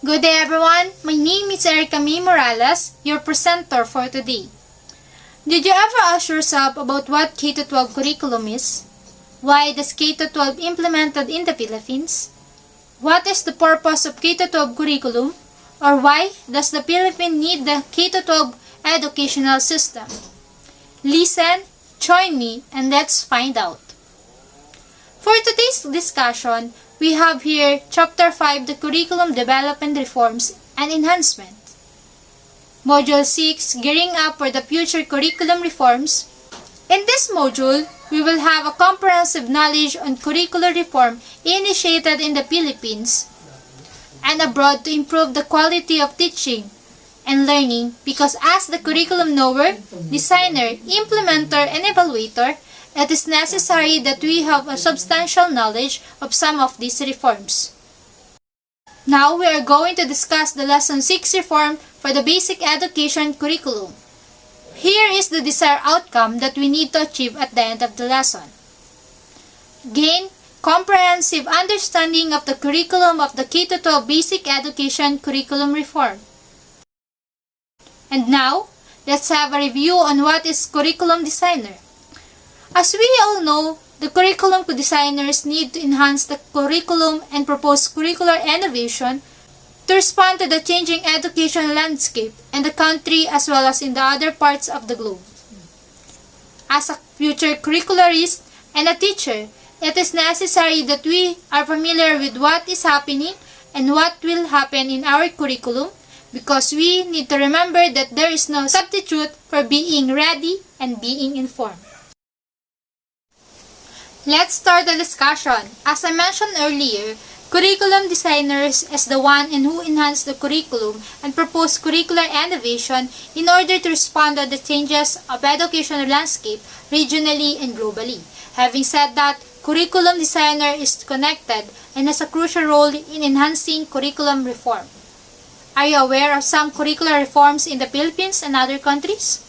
Good day everyone, my name is Erica May Morales, your presenter for today. Did you ever ask yourself about what K-12 curriculum is? Why does K-12 implemented in the Philippines? What is the purpose of K-12 curriculum? Or why does the Philippines need the K-12 educational system? Listen, join me, and let's find out. For today's discussion, we have here Chapter 5, the Curriculum Development Reforms and Enhancement. Module 6, Gearing Up for the Future Curriculum Reforms. In this module, we will have a comprehensive knowledge on curricular reform initiated in the Philippines and abroad to improve the quality of teaching and learning, because as the curriculum knower, designer, implementer, and evaluator, it is necessary that we have a substantial knowledge of some of these reforms. Now we are going to discuss the Lesson 6 reform for the basic education curriculum. Here is the desired outcome that we need to achieve at the end of the lesson. Gain comprehensive understanding of the curriculum of the K-12 basic education curriculum reform. And now, let's have a review on what is curriculum designer. As we all know, the curriculum designers need to enhance the curriculum and propose curricular innovation to respond to the changing education landscape in the country as well as in the other parts of the globe. As a future curricularist and a teacher, it is necessary that we are familiar with what is happening and what will happen in our curriculum, because we need to remember that there is no substitute for being ready and being informed. Let's start the discussion. As I mentioned earlier, curriculum designers is the one who enhance the curriculum and propose curricular innovation in order to respond to the changes of educational landscape regionally and globally. Having said that, curriculum designer is connected and has a crucial role in enhancing curriculum reform. Are you aware of some curricular reforms in the Philippines and other countries?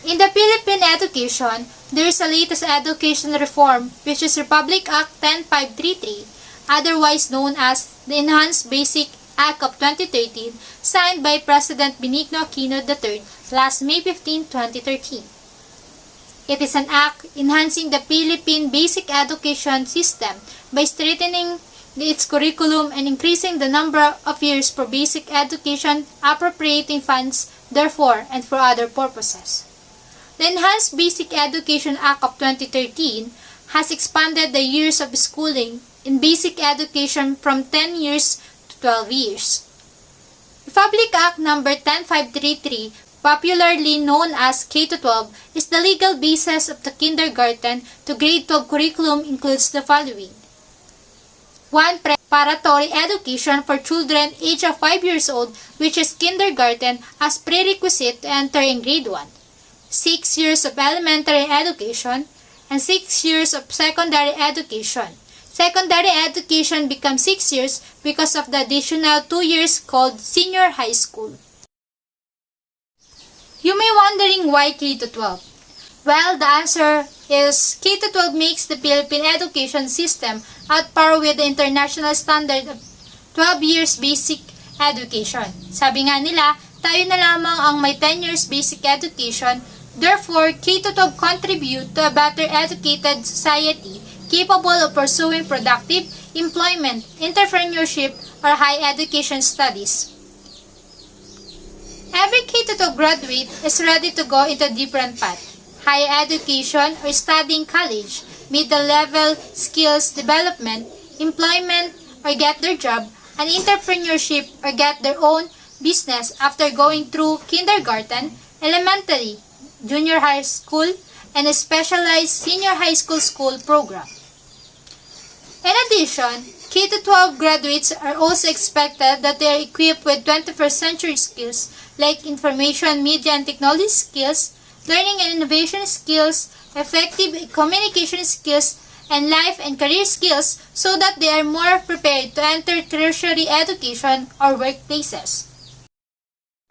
In the Philippine education, there is a latest education reform, which is Republic Act 10533, otherwise known as the Enhanced Basic Act of 2013, signed by President Benigno Aquino III last May 15, 2013. It is an act enhancing the Philippine basic education system by strengthening its curriculum and increasing the number of years for basic education, appropriating funds therefore and for other purposes. The Enhanced Basic Education Act of 2013 has expanded the years of schooling in basic education from 10 years to 12 years. Republic Act No. 10533, popularly known as K-12, is the legal basis of the kindergarten to grade 12 curriculum, includes the following. 1. Preparatory education for children age of 5 years old, which is kindergarten, as prerequisite to enter in grade 1. 6 years of elementary education, and 6 years of secondary education. Secondary education becomes 6 years because of the additional 2 years called senior high school. You may wondering why K-12? Well, the answer is K-12 makes the Philippine education system at par with the international standard of 12 years basic education. Sabi nga nila, tayo na lamang ang may 10 years basic education. Therefore, K-12 contribute to a better educated society capable of pursuing productive employment, entrepreneurship, or high education studies. Every K-12 graduate is ready to go into a different path: higher education or studying college, middle-level skills development, employment or get their job, and entrepreneurship or get their own business after going through kindergarten, elementary, junior high school, and a specialized senior high school program. In addition, K-12 graduates are also expected that they are equipped with 21st century skills like information, media, and technology skills, learning and innovation skills, effective communication skills, and life and career skills, so that they are more prepared to enter tertiary education or workplaces.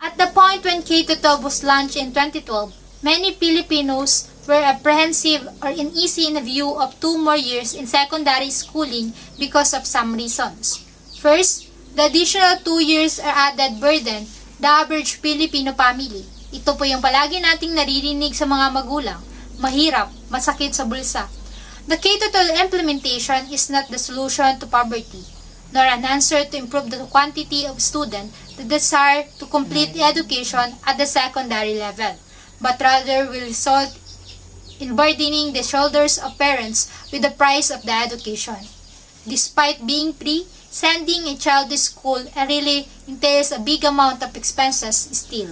At the point when K-12 was launched in 2012, many Filipinos were apprehensive or uneasy in the view of 2 more years in secondary schooling because of some reasons. First, the additional 2 years are added burden the average Filipino family. Ito po yung palagi nating naririnig sa mga magulang. Mahirap, masakit sa bulsa. The K-12 implementation is not the solution to poverty, nor an answer to improve the quantity of students that desire to complete education at the secondary level, but rather will result in burdening the shoulders of parents with the price of the education. Despite being free, sending a child to school really entails a big amount of expenses still.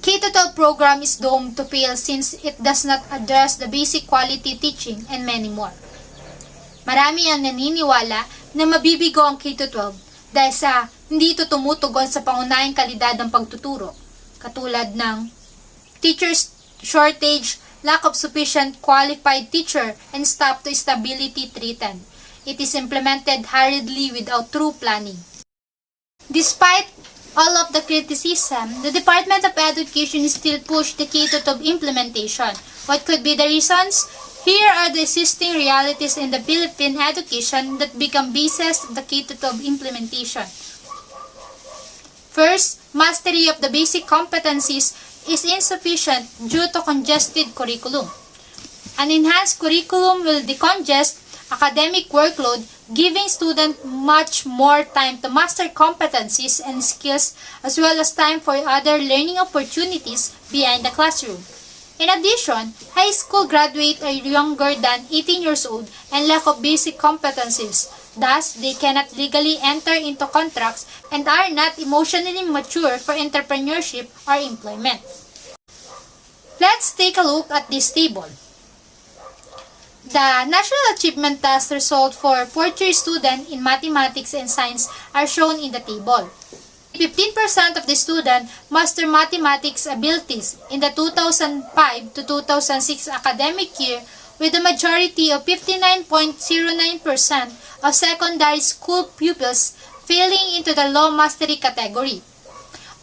K-12 program is doomed to fail since it does not address the basic quality teaching and many more. Marami ang naniniwala na mabibigo ang K-12 dahil sa hindi ito tumutugon sa pangunahing kalidad ng pagtuturo, katulad ng teachers shortage, lack of sufficient qualified teacher, and staff to stability threatened. It is implemented hurriedly without true planning. Despite all of the criticism, the Department of Education still pushed the K-12 implementation. What could be the reasons? Here are the existing realities in the Philippine education that become basis of the K-12 implementation. First, mastery of the basic competencies is insufficient due to congested curriculum. An enhanced curriculum will decongest academic workload, giving students much more time to master competencies and skills as well as time for other learning opportunities beyond the classroom. In addition, high school graduates are younger than 18 years old and lack of basic competencies. Thus, they cannot legally enter into contracts and are not emotionally mature for entrepreneurship or employment. Let's take a look at this table. The National Achievement Test result for fourth-year students in mathematics and science are shown in the table. 15% of the students master mathematics abilities in the 2005 to 2006 academic year, with the majority of 59.09% of secondary school pupils falling into the low mastery category.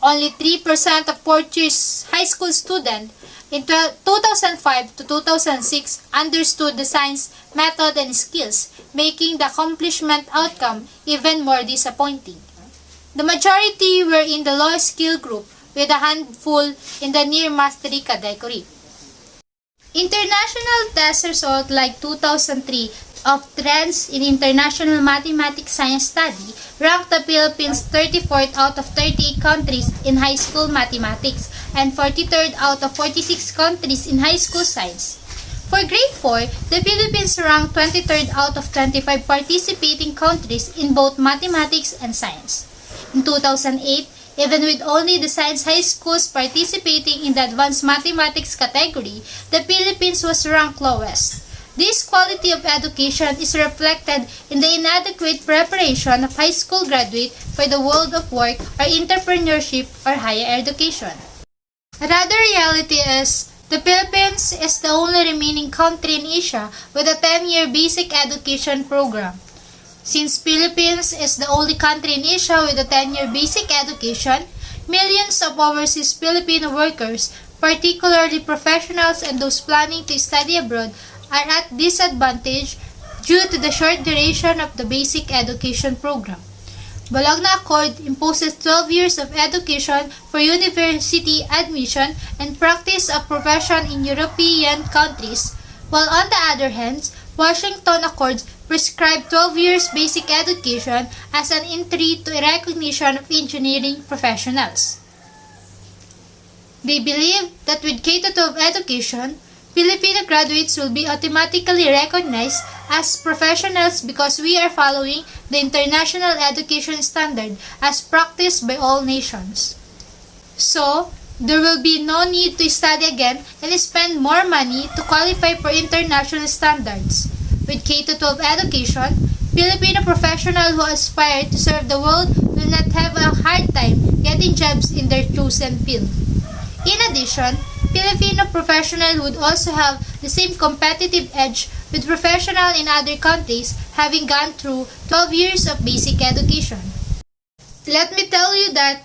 Only 3% of fourth-year high school students in 2005 to 2006 understood the science method and skills, making the accomplishment outcome even more disappointing. The majority were in the low skill group, with a handful in the near mastery category. International test results like 2003 of Trends in International Mathematics Science Study ranked the Philippines 34th out of 38 countries in high school mathematics and 43rd out of 46 countries in high school science. For grade 4, the Philippines ranked 23rd out of 25 participating countries in both mathematics and science. In 2008, even with only the science high schools participating in the advanced mathematics category, the Philippines was ranked lowest. This quality of education is reflected in the inadequate preparation of high school graduates for the world of work or entrepreneurship or higher education. Another reality is, the Philippines is the only remaining country in Asia with a 10-year basic education program. Since Philippines is the only country in Asia with a 10-year basic education, millions of overseas Filipino workers, particularly professionals and those planning to study abroad, are at disadvantage due to the short duration of the basic education program. Bologna Accord imposes 12 years of education for university admission and practice of profession in European countries, while on the other hand, Washington Accords prescribe 12 years basic education as an entry to recognition of engineering professionals. They believe that with K-12 education, Filipino graduates will be automatically recognized as professionals because we are following the international education standard as practiced by all nations. So, there will be no need to study again and spend more money to qualify for international standards. With K-12 education, Filipino professionals who aspire to serve the world will not have a hard time getting jobs in their chosen field. In addition, Filipino professionals would also have the same competitive edge with professionals in other countries having gone through 12 years of basic education. Let me tell you that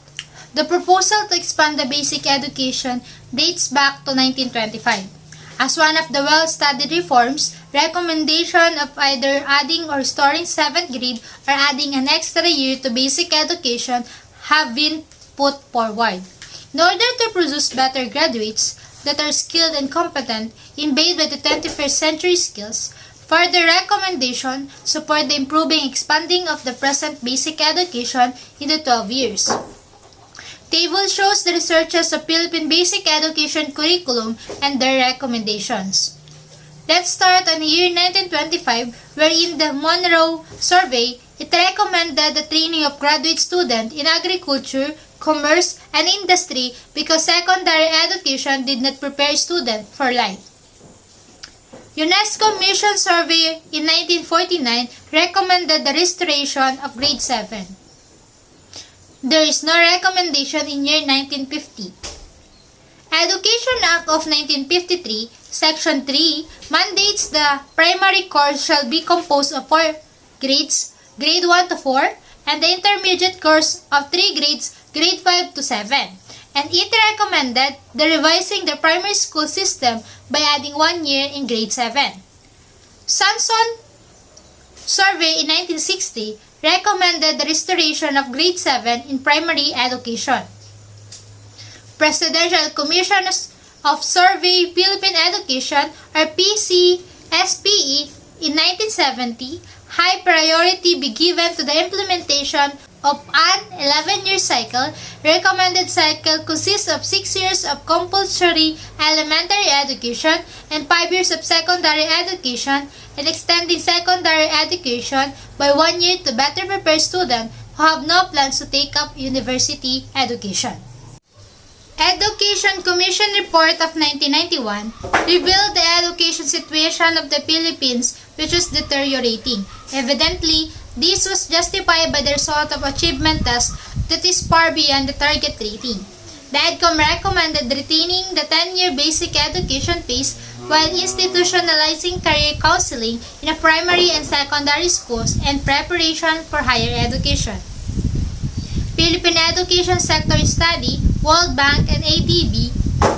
the proposal to expand the basic education dates back to 1925. As one of the well-studied reforms, recommendation of either adding or restoring 7th grade or adding an extra year to basic education have been put forward. In order to produce better graduates that are skilled and competent, imbued with the 21st century skills, further recommendation support the improving expanding of the present basic education into 12 years. Table shows the researches of Philippine basic education curriculum and their recommendations. Let's start on the year 1925, wherein the Monroe Survey, it recommended the training of graduate students in agriculture, commerce, and industry because secondary education did not prepare students for life. UNESCO Mission Survey in 1949 recommended the restoration of grade 7. There is no recommendation in year 1950. Education Act of 1953, Section 3, mandates the primary course shall be composed of 4 grades, grade 1 to 4, and the intermediate course of 3 grades, grade 5 to 7. And it recommended the revising the primary school system by adding 1 year in grade 7. Sanson Survey in 1960 recommended the restoration of grade 7 in primary education. Presidential Commission of Survey Philippine Education or PCSPE in 1970, high priority be given to the implementation of an 11-year cycle. Recommended cycle consists of 6 years of compulsory elementary education and 5 years of secondary education, and extending secondary education by 1 year to better prepare students who have no plans to take up university education. Education Commission Report of 1991 revealed the education situation of the Philippines, which was deteriorating. Evidently, this was justified by the result of achievement test that is far beyond the target rating. The EDCOM recommended retaining the 10-year basic education phase while institutionalizing career counseling in a primary and secondary schools and preparation for higher education. Philippine Education Sector Study, World Bank, and ADB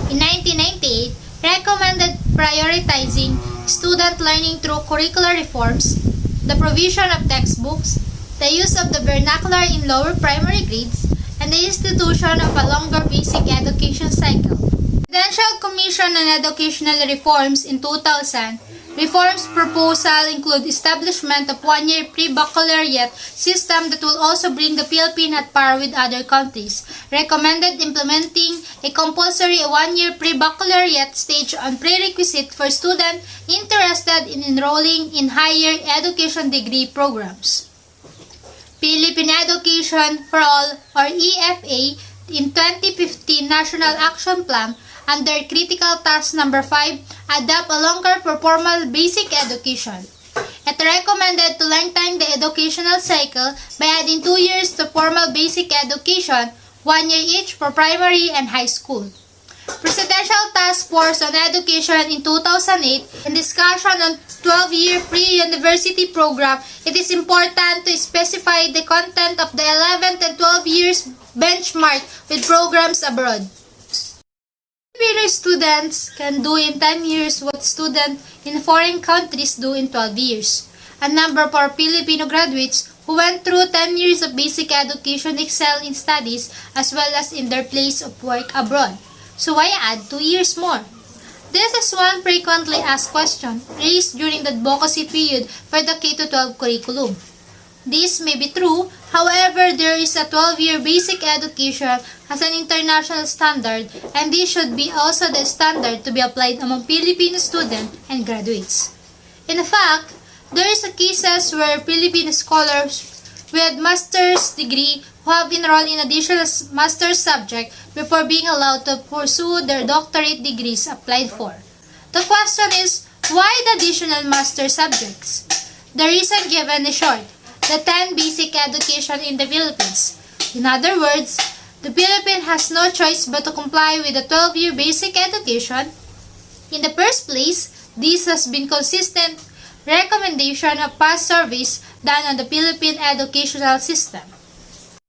in 1998 recommended prioritizing student learning through curricular reforms, the provision of textbooks, the use of the vernacular in lower primary grades, and the institution of a longer basic education cycle. Presidential Commission on Educational Reforms in 2000, reforms proposal include establishment of 1-year pre-baccalaureate system that will also bring the Philippines at par with other countries. Recommended implementing a compulsory 1-year pre-baccalaureate stage on prerequisite for students interested in enrolling in higher education degree programs. Philippine Education for All or EFA in 2015 National Action Plan under Critical Task Number 5, adopt a longer for formal basic education. It recommended to lengthen the educational cycle by adding 2 years to formal basic education, 1 year each for primary and high school. Presidential Task Force on Education in 2008, in discussion on 12-year pre-university program, it is important to specify the content of the 11th and 12 years benchmark with programs abroad. Filipino students can do in 10 years what students in foreign countries do in 12 years. A number for Filipino graduates who went through 10 years of basic education excel in studies as well as in their place of work abroad. So why add 2 years more? This is one frequently asked question raised during the advocacy period for the K-12 curriculum. This may be true, however, there is a 12-year basic education as an international standard, and this should be also the standard to be applied among Filipino students and graduates. In fact, there is a cases where Filipino scholars with master's degree who have enrolled in additional master's subject before being allowed to pursue their doctorate degrees applied for. The question is, why the additional master's subjects? The reason given is short. The 10 basic education in the Philippines. In other words, the Philippines has no choice but to comply with the 12-year basic education. In the first place, this has been consistent recommendation of past surveys done on the Philippine educational system.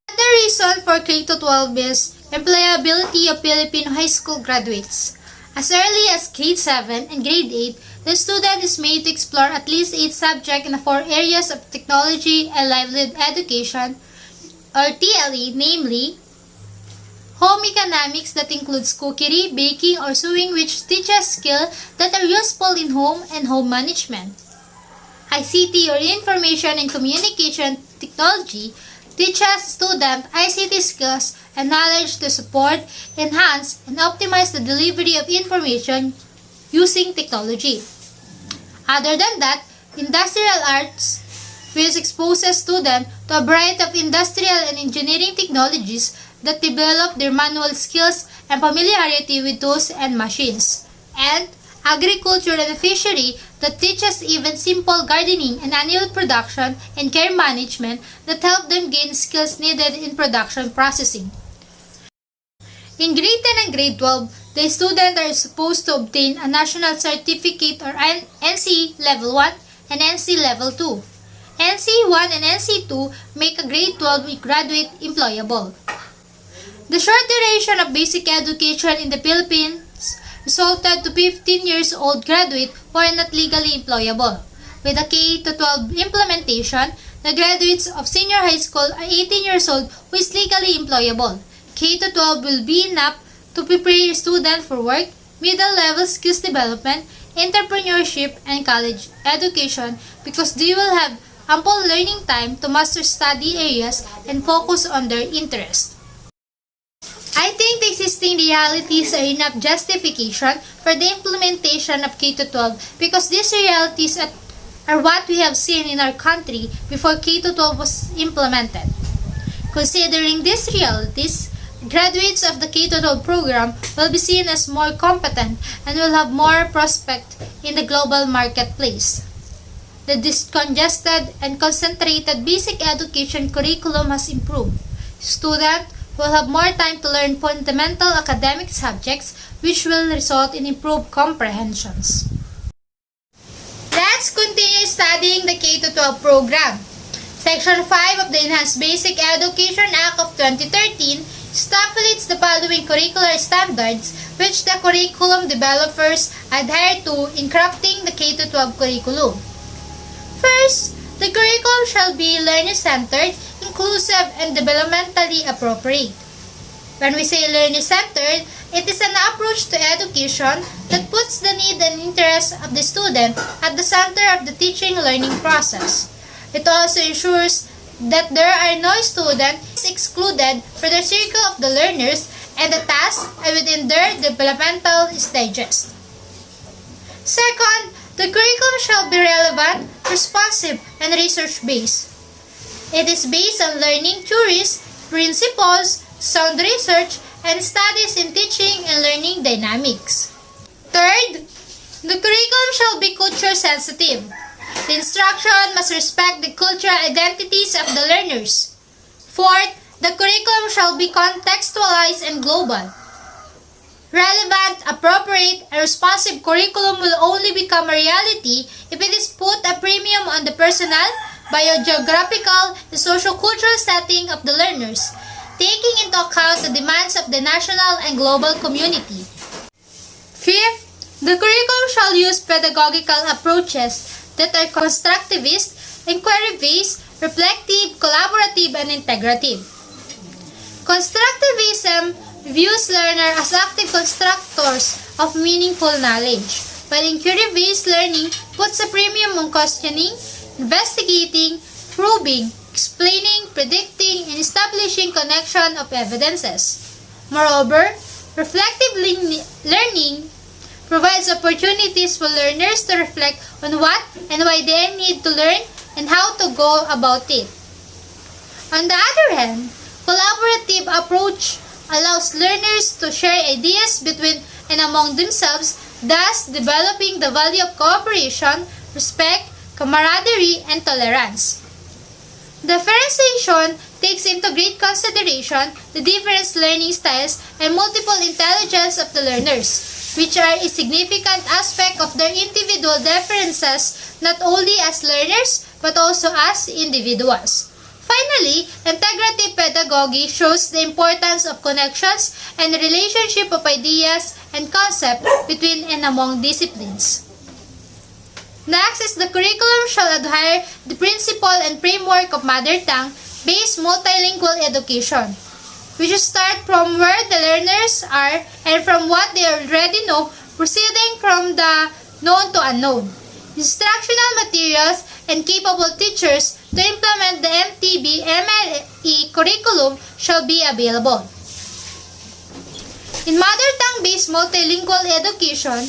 Another reason for K-12 is Employability of Filipino high school graduates. As early as grade 7 and grade 8, the student is made to explore at least 8 subjects in the 4 areas of technology and livelihood education, or TLE, namely, home economics that includes cookery, baking, or sewing, which teaches skills that are useful in home and home management. ICT, or Information and Communication Technology, teaches students ICT skills and knowledge to support, enhance, and optimize the delivery of information using technology. Other than that, Industrial Arts, which exposes students to a variety of industrial and engineering technologies that develop their manual skills and familiarity with tools and machines. And Agriculture and Fishery, that teaches even simple gardening and annual production and care management that help them gain skills needed in production processing. In grade 10 and grade 12, the students are supposed to obtain a national certificate or NC Level 1 and NC Level 2. NC 1 and NC 2 make a grade 12 graduate employable. The short duration of basic education in the Philippines resulted to 15 years old graduate who are not legally employable. With a K-12 implementation, the graduates of senior high school are 18 years old who is legally employable. K-12 will be enough to prepare students for work, middle-level skills development, entrepreneurship, and college education because they will have ample learning time to master study areas and focus on their interests. I think the existing realities are enough justification for the implementation of K-12 because these realities are what we have seen in our country before K-12 was implemented. Considering these realities, graduates of the K-12 program will be seen as more competent and will have more prospect in the global marketplace. The discongested and concentrated basic education curriculum has improved. Students will have more time to learn fundamental academic subjects which will result in improved comprehensions. Let's continue studying the K-12 program. Section 5 of the Enhanced Basic Education Act of 2013 stipulates the following curricular standards which the curriculum developers adhere to in crafting the K-12 curriculum. First, the curriculum shall be learner-centered, inclusive, and developmentally appropriate. When we say learner-centered, it is an approach to education that puts the need and interest of the student at the center of the teaching-learning process. It also ensures that there are no students excluded from the circle of the learners and the tasks are within their developmental stages. Second, the curriculum shall be relevant, responsive, and research-based. It is based on learning theories, principles, sound research, and studies in teaching and learning dynamics. Third, the curriculum shall be culture-sensitive. The instruction must respect the cultural identities of the learners. Fourth, the curriculum shall be contextualized and global. Relevant, appropriate, and responsive curriculum will only become a reality if it is put a premium on the personal, biogeographical, and socio-cultural setting of the learners, taking into account the demands of the national and global community. Fifth, the curriculum shall use pedagogical approaches that are constructivist, inquiry-based, reflective, collaborative, and integrative. Constructivism views learners as active constructors of meaningful knowledge, while inquiry-based learning puts a premium on questioning, investigating, probing, explaining, predicting, and establishing connection of evidences. Moreover, reflective learning provides opportunities for learners to reflect on what and why they need to learn and how to go about it. On the other hand, collaborative approach allows learners to share ideas between and among themselves, thus developing the value of cooperation, respect, camaraderie, and tolerance. Differentiation takes into great consideration the different learning styles and multiple intelligence of the learners, which are a significant aspect of their individual differences not only as learners but also as individuals. Finally, integrative pedagogy shows the importance of connections and relationship of ideas and concepts between and among disciplines. Next is the curriculum shall adhere the principle and framework of mother tongue-based multilingual education, which start from where the learners are and from what they already know, proceeding from the known to unknown. Instructional materials and capable teachers to implement the MTB-MLE curriculum shall be available. In mother tongue-based multilingual education,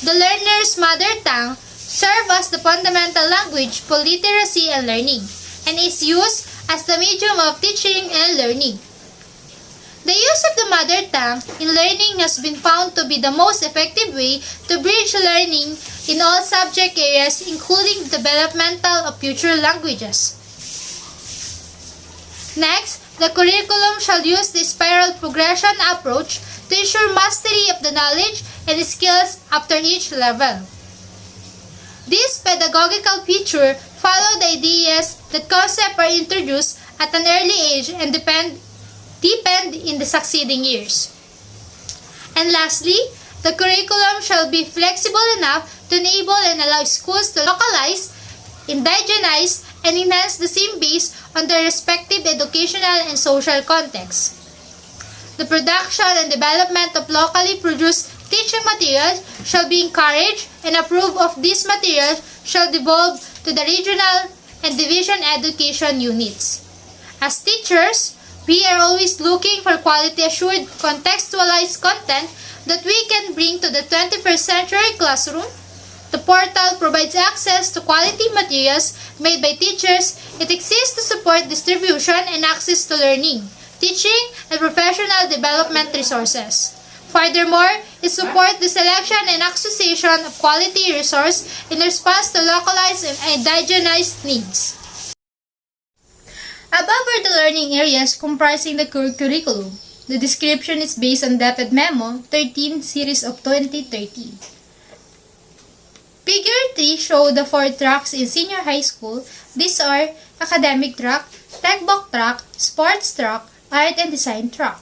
the learner's mother tongue serves as the fundamental language for literacy and learning, and is used as the medium of teaching and learning. The use of the mother tongue in learning has been found to be the most effective way to bridge learning in all subject areas, including the developmental of future languages. Next, the curriculum shall use the spiral progression approach to ensure mastery of the knowledge and skills after each level. This pedagogical feature follows the ideas that concepts are introduced at an early age and deepened in the succeeding years. And lastly, the curriculum shall be flexible enough to enable and allow schools to localize, indigenize, and enhance the same based on their respective educational and social contexts. The production and development of locally produced teaching materials shall be encouraged, and approve of these materials shall devolve to the regional and division education units. As teachers, we are always looking for quality-assured, contextualized content that we can bring to the 21st century classroom. The portal provides access to quality materials made by teachers. It exists to support distribution and access to learning, teaching, and professional development resources. Furthermore, it supports the selection and acquisition of quality resource in response to localized and indigenized needs. Above are the learning areas comprising the curriculum. The description is based on DepEd Memo 13 series of 2013. Figure 3 show the 4 tracks in senior high school. These are academic track, textbook track, sports track, art and design track.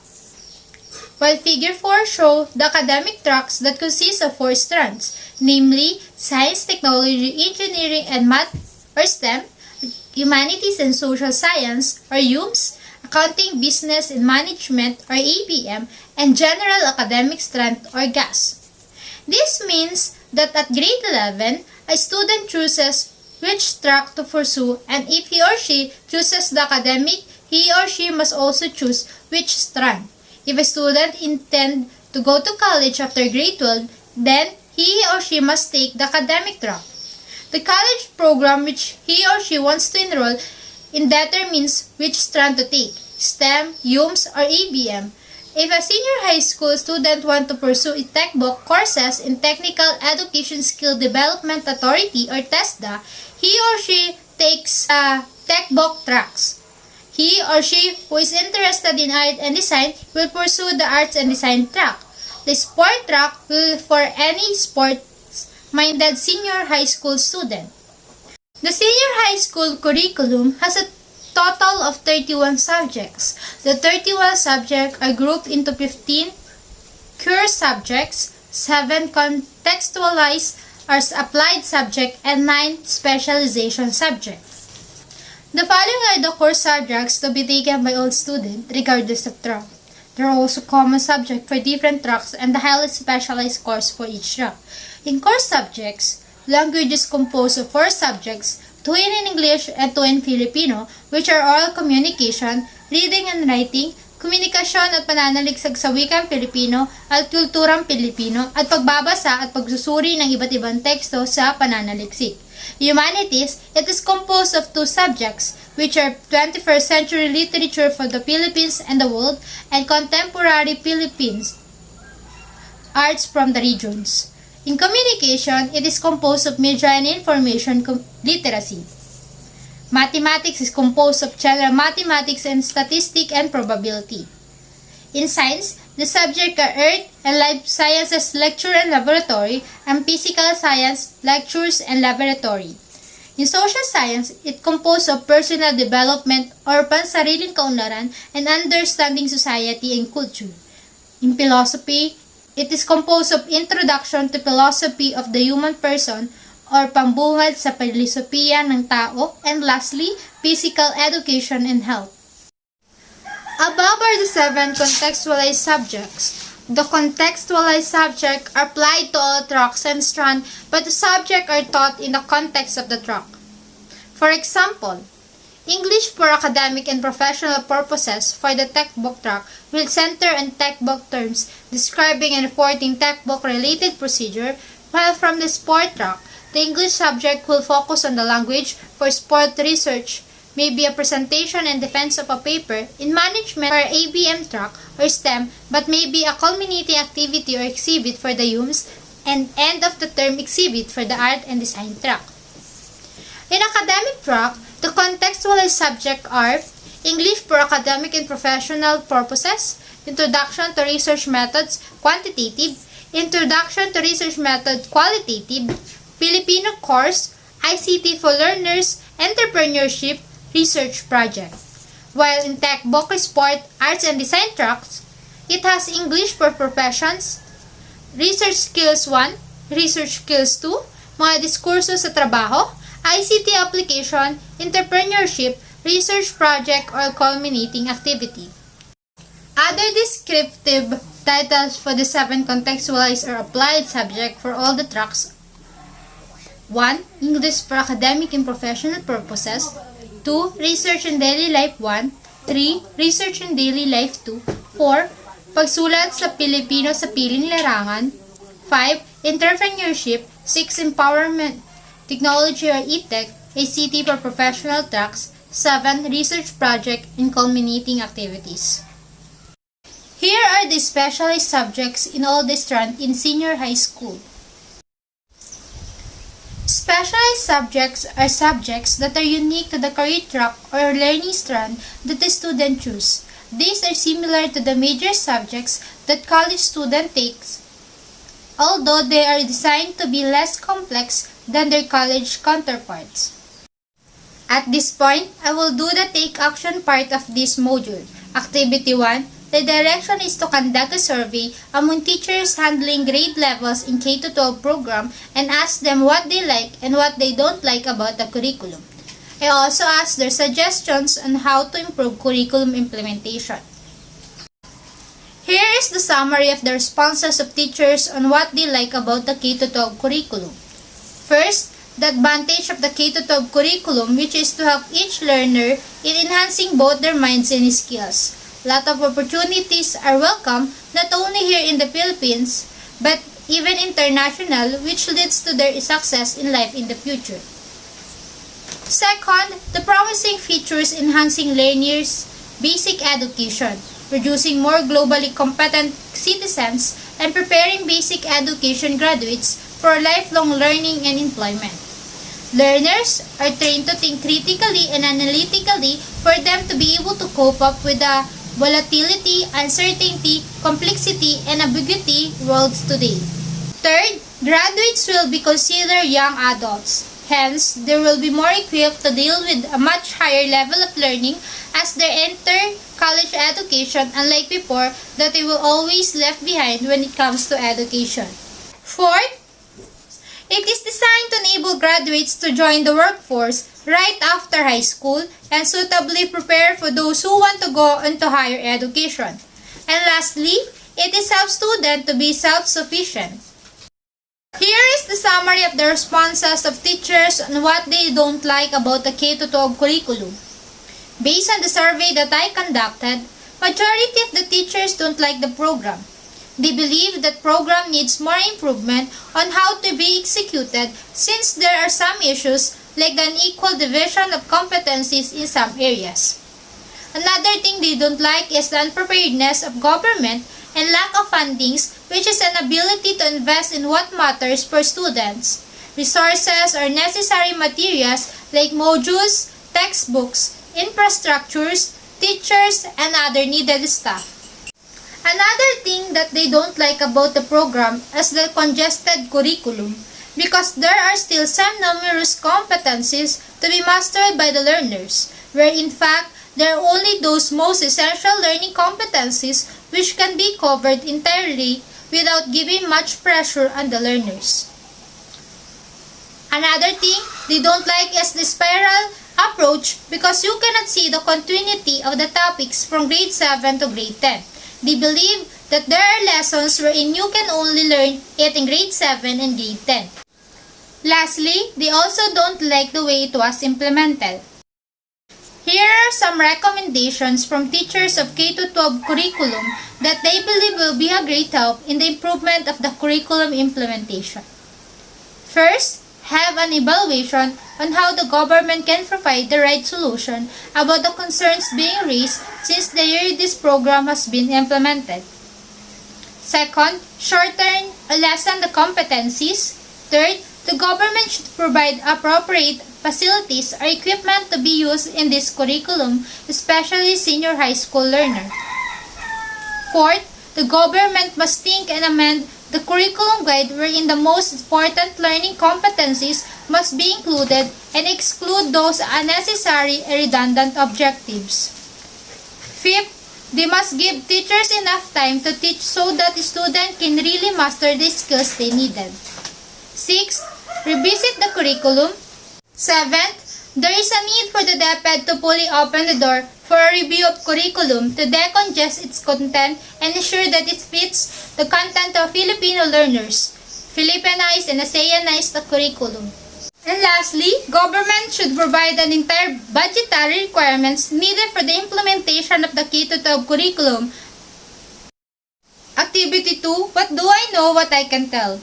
While Figure 4 show the academic tracks that consist of 4 strands, namely science, technology, engineering, and math or STEM, humanities and social science or HUMS, accounting, business, and management or ABM, and general academic strand or GAS. This means that at grade 11, a student chooses which track to pursue, and if he or she chooses the academic, he or she must also choose which strand. If a student intends to go to college after grade 12, then he or she must take the academic track. The college program which he or she wants to enroll in determines which strand to take, STEM, HUMS, or ABM. If a senior high school student wants to pursue textbook courses in Technical Education Skill Development Authority or TESDA, he or she takes textbook tracks. He or she who is interested in art and design will pursue the arts and design track. The sport track will for any sports-minded senior high school student. The senior high school curriculum has a total of 31 subjects. The 31 subjects are grouped into 15 core subjects, 7 contextualized or applied subjects, and 9 specialization subjects. The following are the core subjects to be taken by all students, regardless of track. There are also common subjects for different tracks and the highly specialized course for each track. In core subjects, language is composed of 4 subjects, 2 in English and 2 in Filipino, which are oral communication, reading and writing, komunikasyon at pananaliksik sa wikang Pilipino at kulturang Pilipino, at pagbabasa at pagsusuri ng iba't ibang teksto sa pananaliksik. Humanities, it is composed of 2 subjects, which are 21st century literature for the Philippines and the world, and contemporary Philippines arts from the regions. In communication, it is composed of media and information literacy. Mathematics is composed of general mathematics and statistics and probability. In science, the subjects are Earth and Life Sciences lecture and laboratory, and Physical Science lectures and laboratory. In social science, it composed of personal development or pansariling kaunlaran and understanding society and culture. In philosophy, it is composed of introduction to philosophy of the human person or pambuhat sa filosofiya ng tao, and lastly, physical education and health. Above are the 7 contextualized subjects. The contextualized subjects are applied to all tracks and strands, but the subjects are taught in the context of the track. For example, English for academic and professional purposes for the textbook track will center on textbook terms describing and reporting textbook-related procedure, while from the sport track, the English subject will focus on the language for sport research, maybe a presentation and defense of a paper in management or ABM track or STEM, but maybe a culminating activity or exhibit for the UMS and end of the term exhibit for the art and design track. In academic track, the contextualized subjects are English for academic and professional purposes, Introduction to Research Methods, quantitative, Introduction to Research Method, qualitative, Filipino course, ICT for learners, entrepreneurship, research project. While in textbook, sport, arts and design tracks, it has English for professions, research skills 1, research skills 2, mga diskurso sa trabaho, ICT application, entrepreneurship, research project or culminating activity. Other descriptive titles for the 7 contextualized or applied subject for all the tracks: 1. English for academic and professional purposes. 2. Research in daily life 1. 3. Research in daily life 2. 4. Pagsulat sa Pilipino sa piling larangan. 5. Entrepreneurship. 6. Empowerment, technology or e-tech, ACT for professional tracks. 7. Research project and culminating activities. Here are the specialized subjects in all the strands in senior high school. Specialized subjects are subjects that are unique to the career track or learning strand that the student chooses. These are similar to the major subjects that college student takes, although they are designed to be less complex than their college counterparts. At this point, I will do the take action part of this module. Activity 1. The direction is to conduct a survey among teachers handling grade levels in K-12 program and ask them what they like and what they don't like about the curriculum. I also ask their suggestions on how to improve curriculum implementation. Here is the summary of the responses of teachers on what they like about the K-12 curriculum. First, the advantage of the K-12 curriculum, which is to help each learner in enhancing both their minds and skills. Lot of opportunities are welcome not only here in the Philippines, but even international, which leads to their success in life in the future. Second, the promising features enhancing learners' basic education, producing more globally competent citizens, and preparing basic education graduates for lifelong learning and employment. Learners are trained to think critically and analytically for them to be able to cope up with the volatility, uncertainty, complexity, and ambiguity worlds today. Third, graduates will be considered young adults. Hence, they will be more equipped to deal with a much higher level of learning as they enter college education, unlike before that they will always left behind when it comes to education. Fourth, it is designed to enable graduates to join the workforce right after high school and suitably prepare for those who want to go into higher education. And lastly, it is helps students to be self-sufficient. Here is the summary of the responses of teachers on what they don't like about the K-12 curriculum. Based on the survey that I conducted, majority of the teachers don't like the program. They believe that program needs more improvement on how to be executed since there are some issues like the unequal division of competencies in some areas. Another thing they don't like is the unpreparedness of government and lack of fundings, which is an ability to invest in what matters for students. Resources or necessary materials like modules, textbooks, infrastructures, teachers, and other needed staff. Another thing that they don't like about the program is the congested curriculum. because there are still some numerous competencies to be mastered by the learners, where in fact there are only those most essential learning competencies which can be covered entirely without giving much pressure on the learners. Another thing they don't like is the spiral approach because you cannot see the continuity of the topics from grade 7 to grade 10. They believe that there are lessons wherein you can only learn it in grade 7 and grade 10. Lastly, they also don't like the way it was implemented. Here are some recommendations from teachers of K-12 curriculum that they believe will be a great help in the improvement of the curriculum implementation. First, have an evaluation on how the government can provide the right solution about the concerns being raised since the year this program has been implemented. Second, shorten or lessen the competencies. Third, the government should provide appropriate facilities or equipment to be used in this curriculum, especially senior high school learners. Fourth, the government must think and amend the curriculum guide wherein the most important learning competencies must be included and exclude those unnecessary and redundant objectives. Fifth, they must give teachers enough time to teach so that the student can really master the skills they needed. Sixth, revisit the curriculum. Seventh, there is a need for the DepEd to fully open the door for a review of curriculum to decongest its content and ensure that it fits the content of Filipino learners, Filipinize and ASEANize the curriculum. And lastly, government should provide an entire budgetary requirements needed for the implementation of the K-12 curriculum. Activity 2, what do I know what I can tell?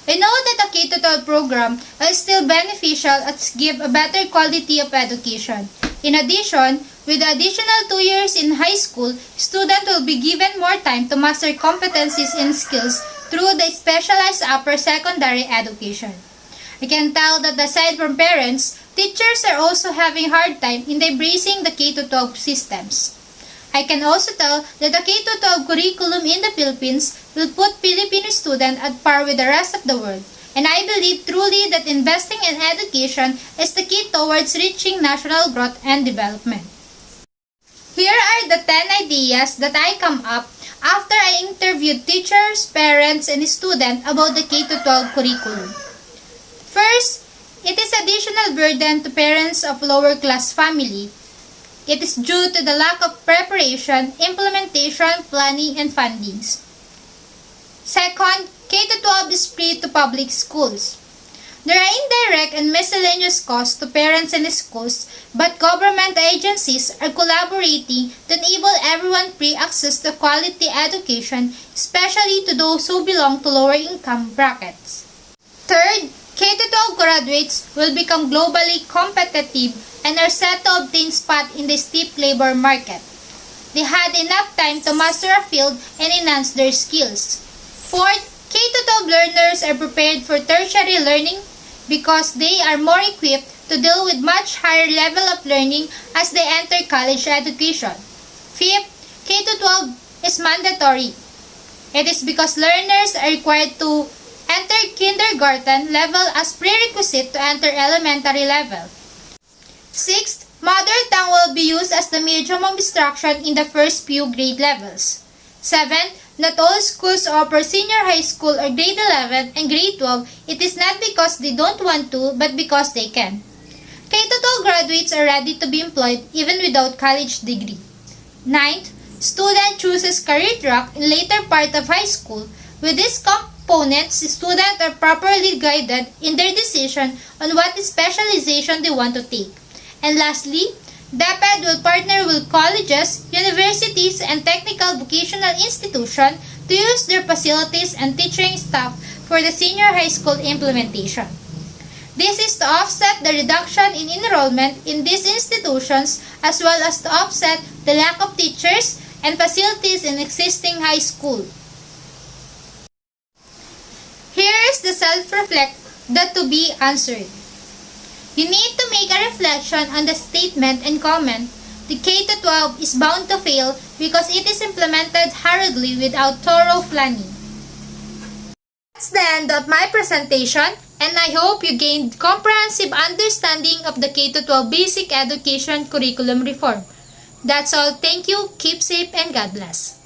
I know that the K-12 program is still beneficial and give a better quality of education. In addition, with the additional 2 years in high school, students will be given more time to master competencies and skills through the specialized upper secondary education. I can tell that aside from parents, teachers are also having hard time in embracing the K-12 systems. I can also tell that the K-12 curriculum in the Philippines will put Filipino students at par with the rest of the world, and I believe truly that investing in education is the key towards reaching national growth and development. Here are the 10 ideas that I come up after I interviewed teachers, parents, and students about the K-12 curriculum. First, it is additional burden to parents of lower class family. It is due to the lack of preparation, implementation, planning, and fundings. Second, K-12 is free to public schools. There are indirect and miscellaneous costs to parents and schools, but government agencies are collaborating to enable everyone free access to quality education, especially to those who belong to lower income brackets. Third, K-12 graduates will become globally competitive and are set to obtain spot in the steep labor market. They had enough time to master a field and enhance their skills. Fourth, K-12 learners are prepared for tertiary learning because they are more equipped to deal with much higher level of learning as they enter college education. Fifth, K-12 is mandatory. It is because learners are required to enter kindergarten level as prerequisite to enter elementary level. Sixth, mother tongue will be used as the medium of instruction in the first few grade levels. Seventh, not all schools offer senior high school or grade 11 and grade 12. It is not because they don't want to, but because they can. K-12 graduates are ready to be employed even without college degree. Ninth, student chooses career track in later part of high school. With these components, students are properly guided in their decision on what specialization they want to take. And lastly, DepEd will partner with colleges, universities, and technical vocational institutions to use their facilities and teaching staff for the senior high school implementation. This is to offset the reduction in enrollment in these institutions as well as to offset the lack of teachers and facilities in existing high school. Here is the self-reflect that to be answered. You need to make a reflection on the statement and comment, the K-12 is bound to fail because it is implemented hurriedly without thorough planning. That's the end of my presentation. And I hope you gained comprehensive understanding of the K-12 basic education curriculum reform. That's all. Thank you, keep safe, and God bless.